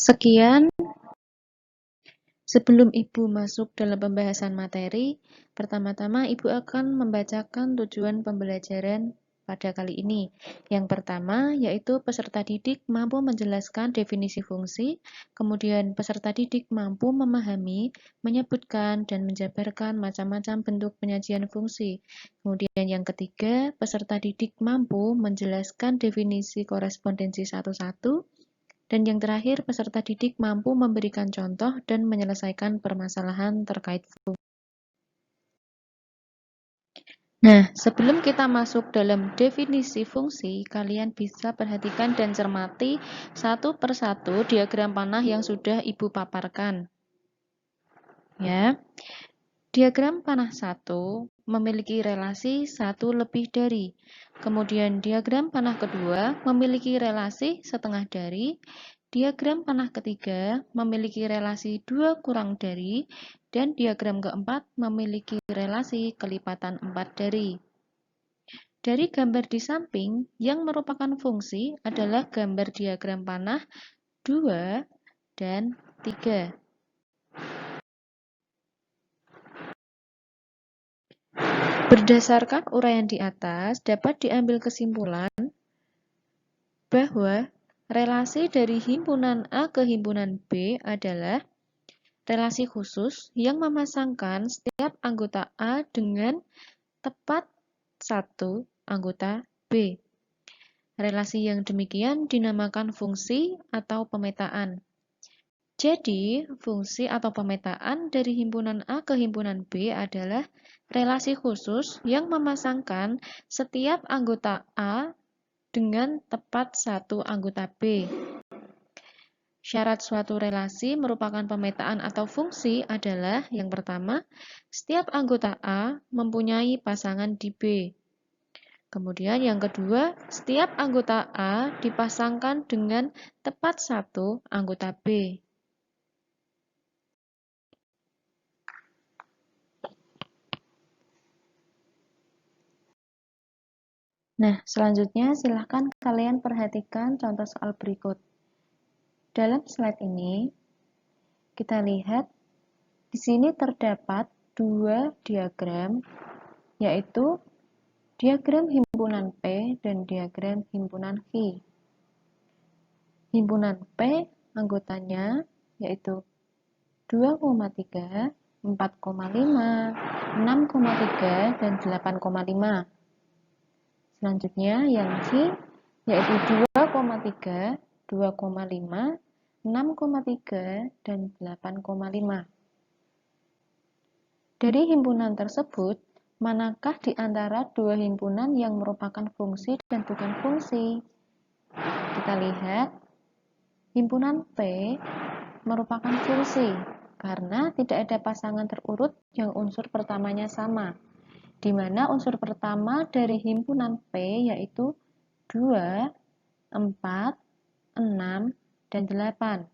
Sekian, sebelum Ibu masuk dalam pembahasan materi, pertama-tama Ibu akan membacakan tujuan pembelajaran pada kali ini. Yang pertama, yaitu peserta didik mampu menjelaskan definisi fungsi, kemudian peserta didik mampu memahami, menyebutkan, dan menjabarkan macam-macam bentuk penyajian fungsi. Kemudian yang ketiga, peserta didik mampu menjelaskan definisi korespondensi satu-satu, dan yang terakhir, peserta didik mampu memberikan contoh dan menyelesaikan permasalahan terkait fungsi. Nah, sebelum kita masuk dalam definisi fungsi, kalian bisa perhatikan dan cermati satu persatu diagram panah yang sudah Ibu paparkan. Ya, diagram panah 1 memiliki relasi 1 lebih dari. Kemudian diagram panah kedua memiliki relasi setengah dari. Diagram panah ketiga memiliki relasi 2 kurang dari, dan diagram keempat memiliki relasi kelipatan 4 dari. Dari gambar di samping, yang merupakan fungsi adalah gambar diagram panah 2 dan 3. Berdasarkan uraian di atas, dapat diambil kesimpulan bahwa relasi dari himpunan A ke himpunan B adalah relasi khusus yang memasangkan setiap anggota A dengan tepat satu anggota B. Relasi yang demikian dinamakan fungsi atau pemetaan. Jadi, fungsi atau pemetaan dari himpunan A ke himpunan B adalah relasi khusus yang memasangkan setiap anggota A dengan tepat satu anggota B. Syarat suatu relasi merupakan pemetaan atau fungsi adalah yang pertama, setiap anggota A mempunyai pasangan di B. Kemudian yang kedua, setiap anggota A dipasangkan dengan tepat satu anggota B. Nah, selanjutnya silahkan kalian perhatikan contoh soal berikut. Dalam slide ini, kita lihat di sini terdapat dua diagram, yaitu diagram himpunan P dan diagram himpunan Q. Himpunan P anggotanya yaitu 2,3, 4,5, 6,3, dan 8,5. Selanjutnya yang Q yaitu 2,3, 2,5, 6,3, dan 8,5. Dari himpunan tersebut, manakah di antara dua himpunan yang merupakan fungsi dan bukan fungsi? Kita lihat, himpunan P merupakan fungsi karena tidak ada pasangan terurut yang unsur pertamanya sama, di mana unsur pertama dari himpunan P yaitu 2, 4, 6, dan 8.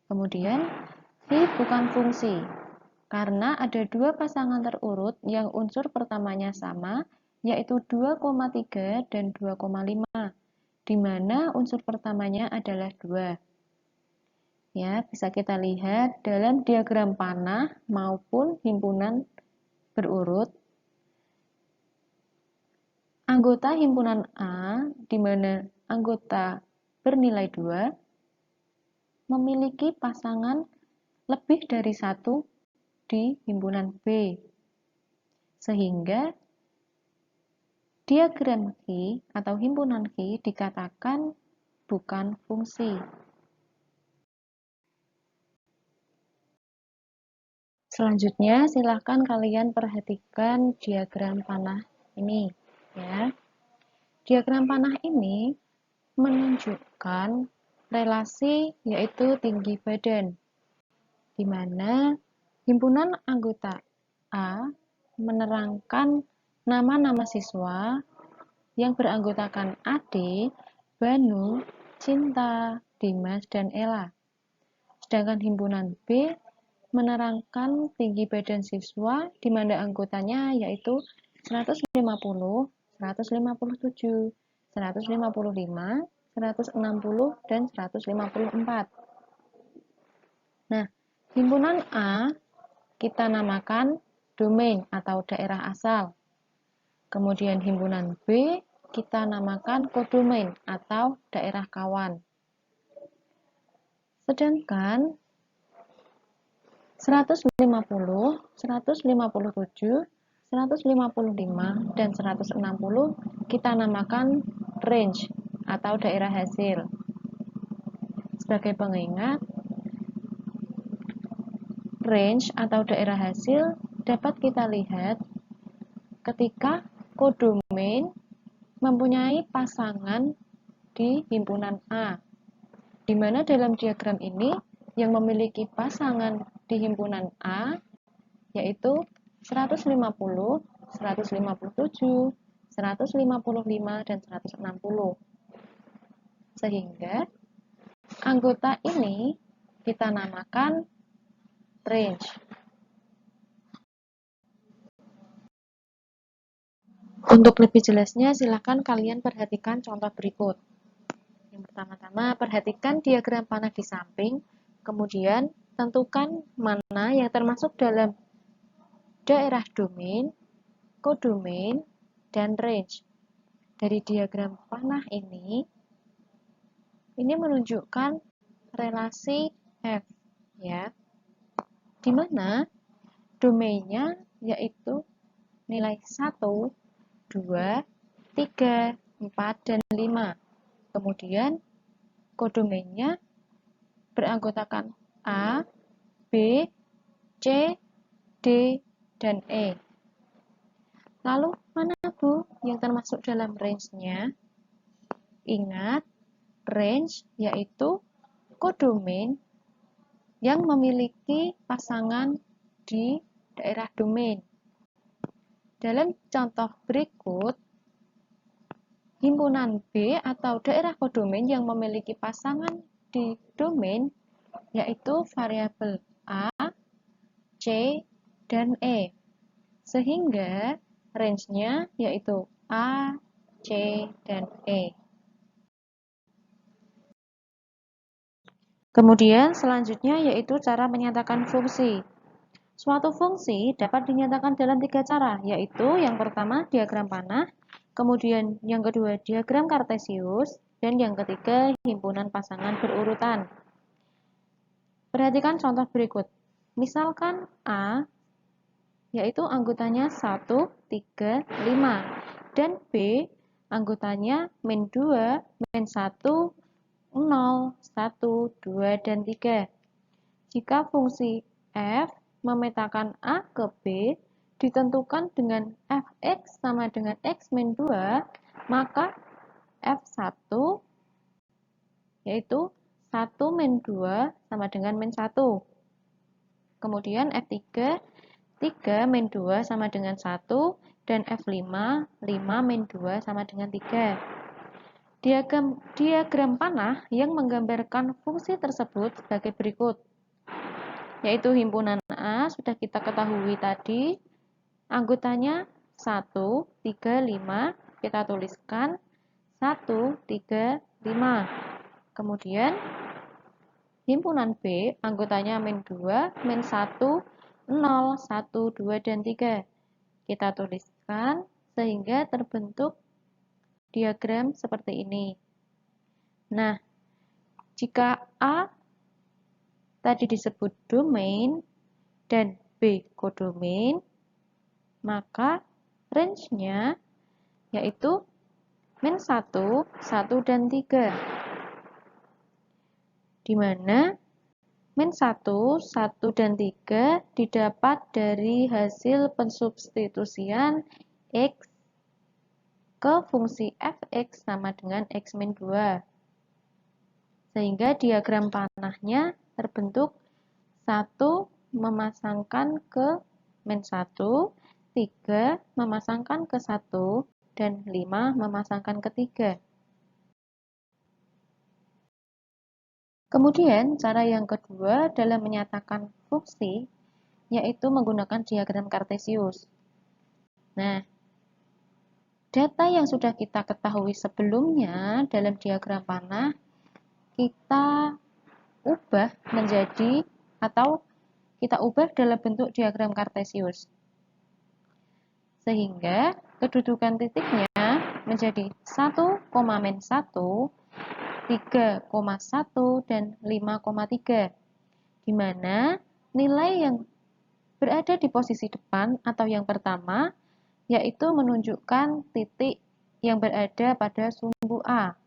Kemudian, V bukan fungsi, karena ada dua pasangan terurut yang unsur pertamanya sama, yaitu 2,3 dan 2,5, di mana unsur pertamanya adalah 2. Ya, bisa kita lihat dalam diagram panah maupun himpunan berurut. Anggota himpunan A, di mana anggota bernilai 2, memiliki pasangan lebih dari 1 di himpunan B. Sehingga diagram Q atau himpunan Q dikatakan bukan fungsi. Selanjutnya, silakan kalian perhatikan diagram panah ini. Ya. Diagram panah ini menunjukkan relasi yaitu tinggi badan, di mana himpunan anggota A menerangkan nama-nama siswa yang beranggotakan Ade, Banu, Cinta, Dimas, dan Ella. Sedangkan himpunan B menerangkan tinggi badan siswa di mana anggotanya yaitu 150, 157, 155, 160, dan 154. Nah, himpunan A kita namakan domain atau daerah asal. Kemudian himpunan B kita namakan kodomain atau daerah kawan. Sedangkan 150, 157, 155, dan 160 kita namakan range atau daerah hasil. Sebagai pengingat, range atau daerah hasil dapat kita lihat ketika kodomain mempunyai pasangan di himpunan A, di mana dalam diagram ini yang memiliki pasangan di himpunan A yaitu 150, 157, 155, dan 160. Sehingga anggota ini kita namakan range. Untuk lebih jelasnya, silakan kalian perhatikan contoh berikut. Yang pertama-tama, perhatikan diagram panah di samping, kemudian tentukan mana yang termasuk dalam daerah domain, kodomain, dan range. Dari diagram panah ini menunjukkan relasi F, ya, di mana domainnya yaitu nilai 1, 2, 3, 4, dan 5. Kemudian kodomainnya beranggotakan A, B, C, D, dan E. Lalu mana Bu yang termasuk dalam range-nya? Ingat, range yaitu kodomain yang memiliki pasangan di daerah domain. Dalam contoh berikut, himpunan B atau daerah kodomain yang memiliki pasangan di domain yaitu variabel A, C, dan E. Sehingga range-nya yaitu A, C, dan E. Kemudian selanjutnya yaitu cara menyatakan fungsi. Suatu fungsi dapat dinyatakan dalam 3 cara, yaitu yang pertama diagram panah, kemudian yang kedua diagram kartesius, dan yang ketiga himpunan pasangan berurutan. Perhatikan contoh berikut. Misalkan A yaitu anggotanya 1, 3, 5, dan B anggotanya min 2, min 1, 0, 1, 2, dan 3. Jika fungsi f memetakan A ke B ditentukan dengan fx sama dengan x min 2, maka f1 yaitu 1 min 2 sama dengan min 1. Kemudian F3, 3 min 2 sama dengan 1, dan F5, 5 min 2 sama dengan 3. Diagram panah yang menggambarkan fungsi tersebut sebagai berikut, yaitu himpunan A sudah kita ketahui tadi, anggotanya 1, 3, 5, kita tuliskan 1, 3, 5. Kemudian himpunan B, anggotanya min 2, min 1, 0, 1, 2, dan 3. Kita tuliskan sehingga terbentuk diagram seperti ini. Nah, jika A tadi disebut domain dan B kodomain, maka range-nya yaitu min 1, 1, dan 3. Di mana min 1, 1, dan 3 didapat dari hasil pensubstitusian X ke fungsi fx sama dengan x min 2. Sehingga diagram panahnya terbentuk 1 memasangkan ke min 1, 3 memasangkan ke 1, dan 5 memasangkan ke 3. Kemudian, cara yang kedua dalam menyatakan fungsi, yaitu menggunakan diagram kartesius. Nah, data yang sudah kita ketahui sebelumnya dalam diagram panah, kita ubah menjadi atau kita ubah dalam bentuk diagram kartesius. Sehingga kedudukan titiknya menjadi 1, -1, 3,1, dan 5,3, di mana nilai yang berada di posisi depan atau yang pertama yaitu menunjukkan titik yang berada pada sumbu A.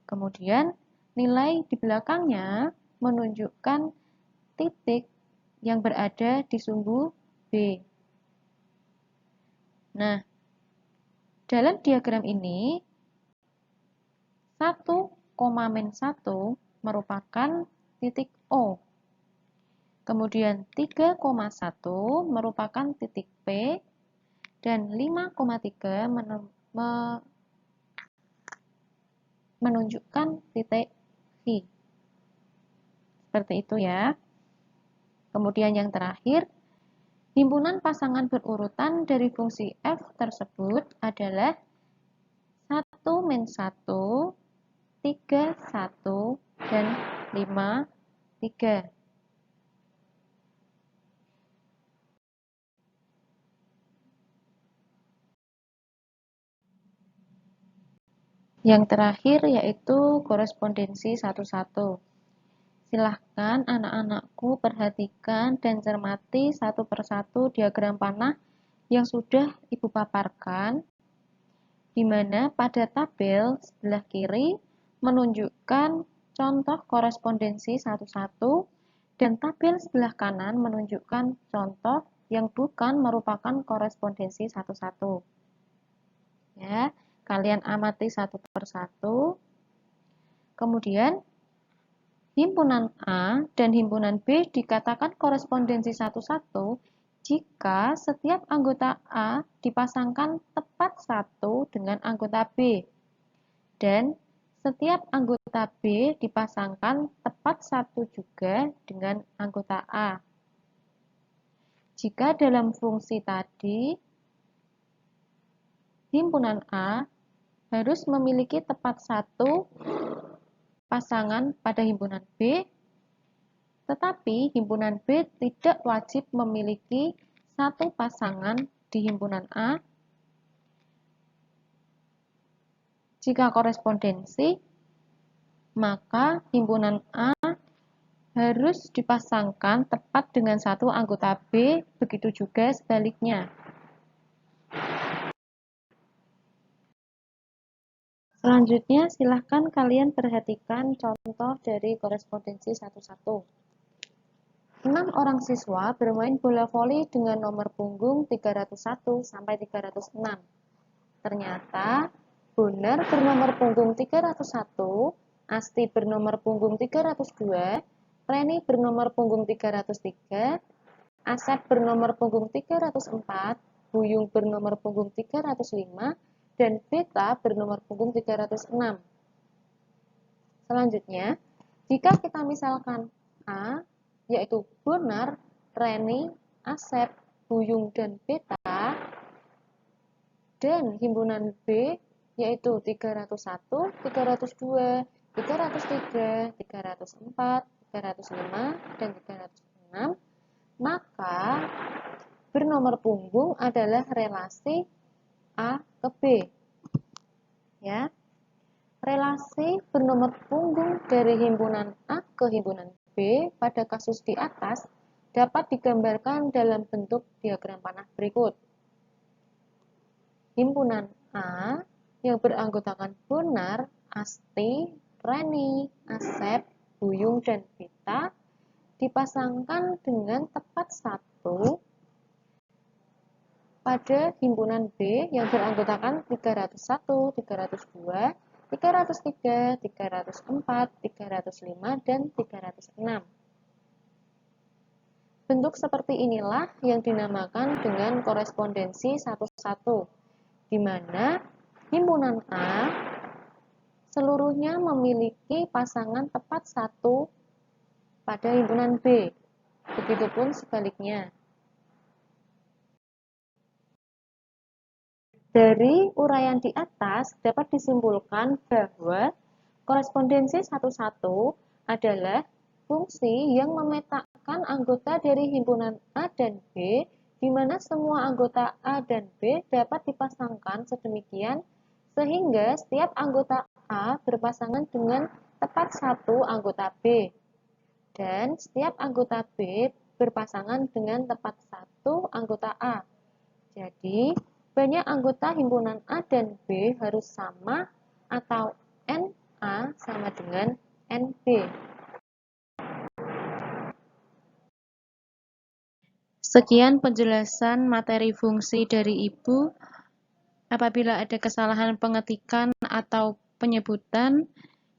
Kemudian nilai di belakangnya menunjukkan titik yang berada di sumbu B. Nah, dalam diagram ini 1, -1 merupakan titik O. Kemudian 3,1 merupakan titik P dan 5,3 menunjukkan titik V. Seperti itu ya. Kemudian yang terakhir, himpunan pasangan berurutan dari fungsi f tersebut adalah 1-1, 3,1, dan 5,3. Yang terakhir yaitu korespondensi 1-1. Silahkan anak-anakku perhatikan dan cermati satu persatu diagram panah yang sudah Ibu paparkan, di mana pada tabel sebelah kiri menunjukkan contoh korespondensi 1-1 dan tabel sebelah kanan menunjukkan contoh yang bukan merupakan korespondensi 1-1. Ya, kalian amati satu persatu. Kemudian himpunan A dan himpunan B dikatakan korespondensi 1-1 jika setiap anggota A dipasangkan tepat satu dengan anggota B dan setiap anggota B dipasangkan tepat satu juga dengan anggota A. Jika dalam fungsi tadi himpunan A harus memiliki tepat satu pasangan pada himpunan B, tetapi himpunan B tidak wajib memiliki satu pasangan di himpunan A. Jika korespondensi, maka himpunan A harus dipasangkan tepat dengan satu anggota B, begitu juga sebaliknya. Selanjutnya, silahkan kalian perhatikan contoh dari korespondensi 1-1. 6 orang siswa bermain bola voli dengan nomor punggung 301 sampai 306. Ternyata, Bonar bernomor punggung 301, Asti bernomor punggung 302, Reni bernomor punggung 303, Asep bernomor punggung 304, Buyung bernomor punggung 305, dan Beta bernomor punggung 306. Selanjutnya, jika kita misalkan A, yaitu Bonar, Reni, Asep, Buyung, dan Beta, dan himpunan B, yaitu 301, 302, 303, 304, 305, dan 306, maka bernomor punggung adalah relasi A ke B. Ya. Relasi bernomor punggung dari himpunan A ke himpunan B pada kasus di atas dapat digambarkan dalam bentuk diagram panah berikut. Himpunan A yang beranggotakan Bonar, Asti, Reni, Asep, Buyung, dan Beta dipasangkan dengan tepat satu pada himpunan B yang beranggotakan 301, 302, 303, 304, 305, dan 306. Bentuk seperti inilah yang dinamakan dengan korespondensi 1-1, di mana himpunan A seluruhnya memiliki pasangan tepat satu pada himpunan B. Begitupun sebaliknya. Dari uraian di atas dapat disimpulkan bahwa korespondensi 1,1 adalah fungsi yang memetakan anggota dari himpunan A dan B, di mana semua anggota A dan B dapat dipasangkan sedemikian sehingga setiap anggota A berpasangan dengan tepat satu anggota B, dan setiap anggota B berpasangan dengan tepat satu anggota A. Jadi, banyak anggota himpunan A dan B harus sama atau NA sama dengan NB. Sekian penjelasan materi fungsi dari Ibu. Apabila ada kesalahan pengetikan atau penyebutan,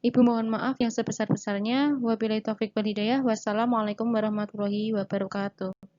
Ibu mohon maaf yang sebesar-besarnya. Wabillahi taufik wal hidayah. Wassalamualaikum warahmatullahi wabarakatuh.